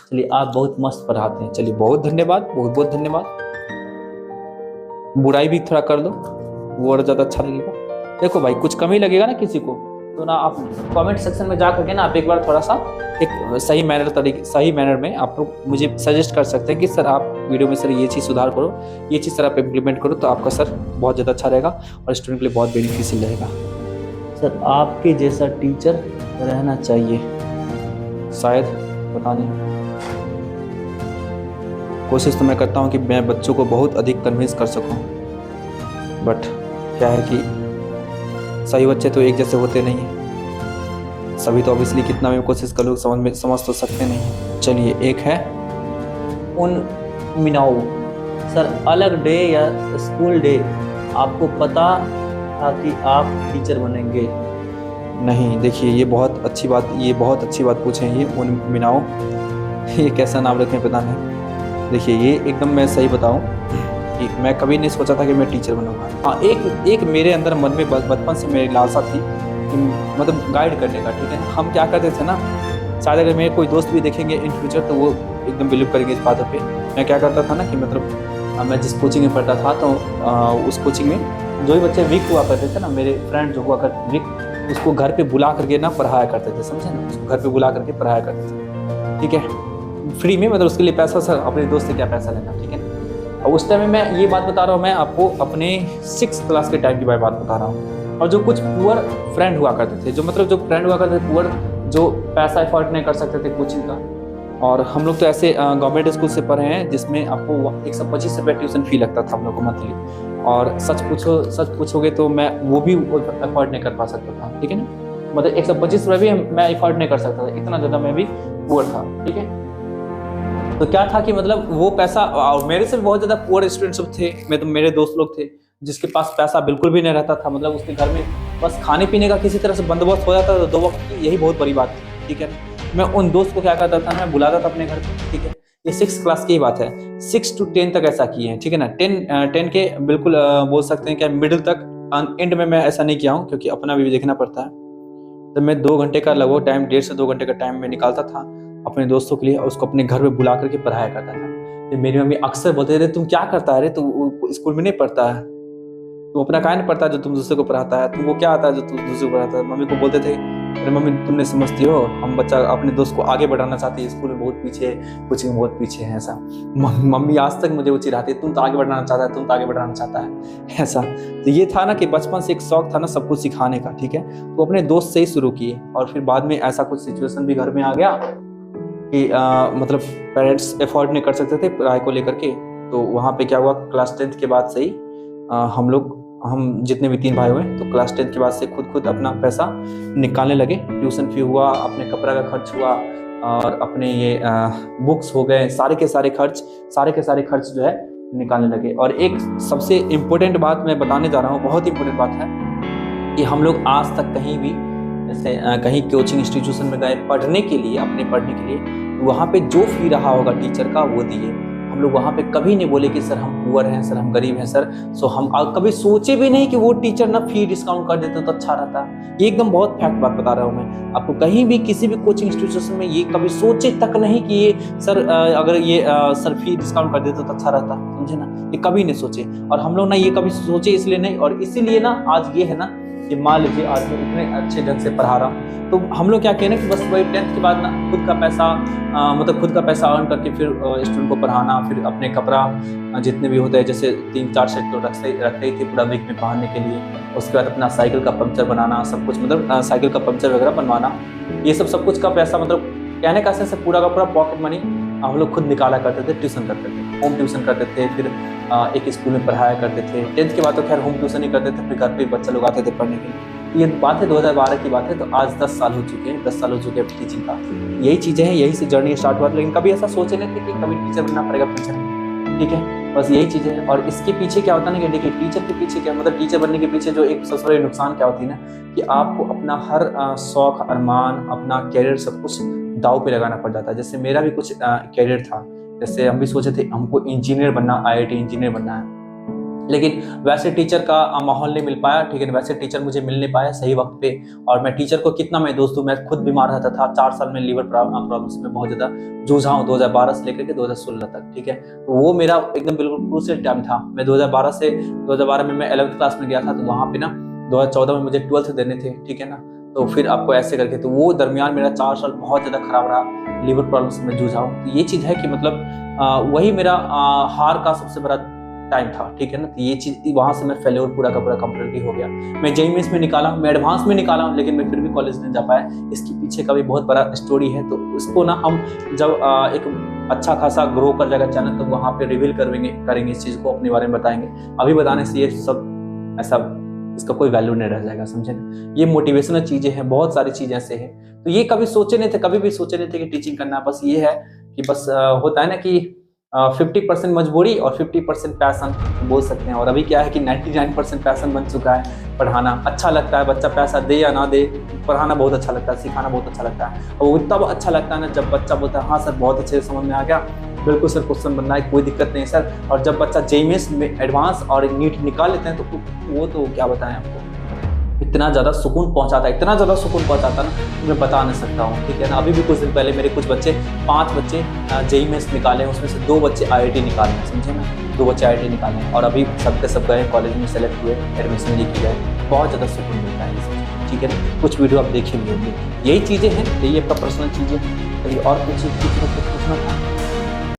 चलिए आप बहुत मस्त पढ़ाते हैं, चलिए बहुत धन्यवाद, बहुत बहुत धन्यवाद। बुराई भी थोड़ा कर दो, वो और ज़्यादा अच्छा लगेगा। देखो भाई कुछ कमी लगेगा ना किसी को, तो ना आप कमेंट सेक्शन में जा करके ना आप एक बार थोड़ा सा एक सही मैनर में आप लोग मुझे सजेस्ट कर सकते हैं कि सर आप वीडियो में सर ये चीज़ सुधार करो, ये चीज़ सर आप इम्प्लीमेंट करो, तो आपका सर बहुत ज़्यादा अच्छा रहेगा और स्टूडेंट के लिए बहुत बेनिफिशियल रहेगा। सर आपके जैसा टीचर रहना चाहिए, शायद पता नहीं। कोशिश तो मैं करता हूँ कि मैं बच्चों को बहुत अधिक कन्विंस कर सकूँ, बट क्या है कि सही बच्चे तो एक जैसे होते नहीं हैं, सभी तो ऑब्वियसली कितना भी कोशिश कर लो समझ तो सकते नहीं। चलिए एक है उन मिनाओ, सर अलग डे या स्कूल डे आपको पता था कि आप टीचर बनेंगे? नहीं, देखिए ये बहुत अच्छी बात पूछे हैं ये उन मिनाओ, ये कैसा नाम रखें पता नहीं। देखिए ये एकदम मैं सही बताऊं कि मैं कभी नहीं सोचा था कि मैं टीचर बनूंगा। हाँ एक मेरे अंदर मन में बचपन से मेरी लालसा थी कि मतलब गाइड करने का, ठीक है ना। हम क्या करते थे ना, शायद अगर मेरे कोई दोस्त भी देखेंगे इन फ्यूचर तो वो एकदम बिलीव करेंगे इस बातों पे। मैं क्या करता था ना कि मतलब मैं जिस कोचिंग में पढ़ता था तो उस कोचिंग में जो भी बच्चे वीक हुआ करते थे ना, मेरे फ्रेंड जो हुआ करते वीक, उसको घर पे बुला करके ना पढ़ाया करते थे, समझे ना, उसको घर पे बुला करके पढ़ाया करते थे, ठीक है, फ्री में। मतलब उसके लिए पैसा सर अपने दोस्त से क्या पैसा लेना, ठीक है। और उस टाइम में मैं ये बात बता रहा हूँ, मैं आपको अपने 6th क्लास के टाइम की बात बता रहा हूँ। और जो कुछ पुअर फ्रेंड हुआ करते थे, जो फ्रेंड हुआ करते थे पुअर, जो पैसा एफोर्ड नहीं कर सकते थे कोचिंग का, और हम लोग तो ऐसे गवर्नमेंट स्कूल से पढ़े हैं जिसमें आपको 125 रुपये ट्यूशन फी लगता था हम लोग को मंथली। और सच पूछोगे तो मैं वो भी अफोर्ड नहीं कर पा सकता था, ठीक है ना। मतलब 125 रुपये भी मैं अफोर्ड नहीं कर सकता था, इतना ज़्यादा मैं भी पुअर था, ठीक है। तो क्या था कि मतलब वो पैसा, और मेरे से भी बहुत ज़्यादा पुअर स्टूडेंट्स थे, मेरे दोस्त लोग थे जिसके पास पैसा बिल्कुल भी नहीं रहता था। मतलब उसके घर में बस खाने पीने का किसी तरह से बंदोबस्त हो जाता था 2 वक्त की, यही बहुत बड़ी बात थी, ठीक है। मैं उन दोस्त को क्या करता था, मैं बुलाता था अपने घर पे, ठीक है। ये 6th क्लास की ही बात है, 6 to 10 तक ऐसा किए हैं, ठीक है ना। 10 के बिल्कुल बोल सकते हैं कि मिडिल तक, एंड में मैं ऐसा नहीं किया हूँ क्योंकि अपना भी देखना पड़ता है। तो मैं 2 घंटे का लगभग टाइम, 1.5 से 2 घंटे का टाइम मैं निकालता था अपने दोस्तों के लिए, और उसको अपने घर में बुला करके पढ़ाया करता था। तो मेरी मम्मी अक्सर बोलते थे तुम क्या करता है रे, तू स्कूल में नहीं पढ़ता है, तू अपना काहे नहीं पढ़ता जो तुम दूसरे को पढ़ाता है, तुमको क्या आता है जो तू दूसरे को पढ़ाता है। मम्मी को बोलते थे अरे मम्मी तुम नहीं समझती हो, हम बच्चा अपने दोस्त को आगे बढ़ाना चाहते हैं, स्कूल में बहुत पीछे, कोचिंग में बहुत पीछे है, ऐसा। मम्मी आज तक मुझे वो चिढ़ाती है, तुम तो आगे बढ़ाना चाहता है, तुम तो आगे बढ़ाना चाहता है, ऐसा। तो ये था ना कि बचपन से एक शौक था ना सब कुछ सिखाने का, ठीक है। तो अपने दोस्त से ही शुरू किए, और फिर बाद में ऐसा कुछ सिचुएशन भी घर में आ गया कि मतलब पेरेंट्स अफोर्ड नहीं कर सकते थे पढ़ाई को लेकर के। तो वहाँ पे क्या हुआ, क्लास 10th के बाद से ही हम जितने भी 3 भाई हुए, तो क्लास 10th के बाद से खुद अपना पैसा निकालने लगे। ट्यूशन फी हुआ, अपने कपड़ा का खर्च हुआ, और अपने ये बुक्स हो गए, सारे के सारे खर्च जो है निकालने लगे। और एक सबसे इम्पोर्टेंट बात मैं बताने जा रहा हूँ, बहुत इंपॉर्टेंट बात है कि हम लोग आज तक कहीं भी जैसे कहीं कोचिंग इंस्टीट्यूशन में गए पढ़ने के लिए, अपने पढ़ने के लिए, वहाँ पे जो फी रहा होगा टीचर का वो दिए। हम लोग वहाँ पे कभी नहीं बोले कि सर हम पुअर हैं, सर हम गरीब हैं सर। सो हम कभी सोचे भी नहीं कि वो टीचर ना फी डिस्काउंट कर देते तो अच्छा रहता। ये एकदम बहुत फैक्ट बात बता रहा हूँ मैं आपको। कहीं भी किसी भी कोचिंग इंस्टीट्यूशन में ये कभी सोचे तक नहीं कि ये सर अगर ये सर फी डिस्काउंट कर देते तो अच्छा रहता, समझे ना। ये कभी नहीं सोचे, और हम लोग ना ये कभी सोचे इसलिए नहीं, और इसीलिए ना आज ये है ना कि मान लीजिए आज मैं इतने अच्छे ढंग से पढ़ा रहा हूँ। तो हम लोग क्या कहने कि बस वही 10th के बाद ना खुद का पैसा अर्न करके फिर स्टूडेंट को पढ़ाना, फिर अपने कपड़ा जितने भी होते हैं, जैसे 3-4 सेट तो रखते ही थे पूरा वीक में पहनने के लिए। उसके बाद अपना साइकिल का पंक्चर बनाना, सब कुछ मतलब साइकिल का पंक्चर वगैरह बनवाना, ये सब कुछ का पैसा, मतलब कहने का से पूरा का पूरा पॉकेट मनी हम लोग खुद निकाला करते थे, ट्यूशन करते थे, होम ट्यूशन करते थे। फिर एक स्कूल में पढ़ाया करते थे। 10th के बाद तो खैर होम ट्यूशन ही करते थे, फिर घर पे बच्चे लोग आते थे पढ़ने के लिए। ये बात है 2012 की बात है, तो आज 10 साल हो चुके हैं, 10 साल हो चुके हैं टीचिंग का। यही चीज़ें हैं, यही से जर्नी स्टार्ट हुआ, लेकिन कभी ऐसा सोचे नहीं थे कि कभी टीचर बनना पड़ेगा फ्यूचर में, ठीक है। बस यही चीज़ें हैं। और इसके पीछे क्या होता है ना कि देखिए टीचर के पीछे क्या, मतलब टीचर बनने के पीछे जो एक सबसे बड़ा नुकसान क्या होती है ना कि आपको अपना हर शौक, अरमान, अपना कैरियर सब कुछ दाव पे लगाना पड़ जाता है। जैसे मेरा भी कुछ कैरियर था, जैसे हम भी सोचे थे हमको इंजीनियर बनना, IIT इंजीनियर बनना है, लेकिन वैसे टीचर का माहौल नहीं मिल पाया, ठीक है, वैसे टीचर मुझे मिल नहीं पाया सही वक्त पे। और मैं टीचर को कितना मैं दोस्त दूं, मैं खुद बीमार रहता था, 4 साल में लीवर प्रॉब्लम्स में बहुत ज़्यादा जूझा हूँ, 2012 से लेकर के 2016 तक, ठीक है। तो वो मेरा एकदम बिल्कुल क्रूशियल टाइम था। मैं 2012 में मैं 11th क्लास में गया था, तो वहाँ पे ना 2014 में मुझे 12th देने थे, ठीक है ना। तो फिर आपको ऐसे करके, तो वो दरमियान मेरा 4 साल बहुत ज़्यादा खराब रहा, लीवर प्रॉब्लम्स में जूझा हूँ। तो ये चीज़ है कि मतलब वही मेरा हार का सबसे बड़ा टाइम था, ठीक है ना। तो ये चीज़ वहाँ से मैं फेल्योर पूरा का पूरा कंप्लीटली हो गया। मैं जेईई मेंस में निकाला, मैं एडवांस में निकाला, लेकिन मैं फिर भी कॉलेज नहीं जा पाया। इसके पीछे का भी बहुत बड़ा स्टोरी है, तो उसको ना हम जब एक अच्छा खासा ग्रो कर जाएगा चैनल, तो वहाँ पे रिवील करेंगे इस चीज़ को, अपने बारे में बताएंगे। अभी बताने से ये सब ऐसा इसका कोई वैल्यू नहीं रह जाएगा, समझे ना। ये मोटिवेशनल चीज़ें हैं, बहुत सारी चीज़ें ऐसे हैं। तो ये कभी सोचे नहीं थे, कभी भी सोचे नहीं थे कि टीचिंग करना। बस ये है कि बस होता है ना कि 50% मजबूरी और 50% पैशन बोल सकते हैं। और अभी क्या है कि 99% पैशन बन चुका है पढ़ाना। अच्छा लगता है, बच्चा पैसा दे या ना दे, पढ़ाना बहुत अच्छा लगता है, सिखाना बहुत अच्छा लगता है। और वो तब अच्छा लगता है ना जब बच्चा बोलता है हाँ सर बहुत अच्छे से समझ में आ गया, बिल्कुल सर क्वेश्चन बनना है, कोई दिक्कत नहीं सर। और जब बच्चा जेईई मेंस में एडवांस और नीट निकाल लेते हैं, तो वो तो क्या बताएं आपको, इतना ज़्यादा सुकून पहुंचाता है, इतना ज़्यादा सुकून पहुंचाता है ना, मैं बता नहीं सकता हूँ, ठीक है ना। अभी भी कुछ दिन पहले मेरे कुछ बच्चे, 5 बच्चे जेईई मेंस निकाले हैं, उसमें से 2 बच्चे आईआईटी निकाले हैं, समझे ना। 2 बच्चे आईआईटी निकाले हैं और अभी सबके सब गए कॉलेज में सेलेक्ट हुए, एडमिशन लेके गए। बहुत ज़्यादा सुकून मिलता है इससे, ठीक है ना। कुछ वीडियो आप देखे भी होंगे, यही चीज़ें हैं, यही आपका पर्सनल चीज़ें हैं। और कुछ पूछना था।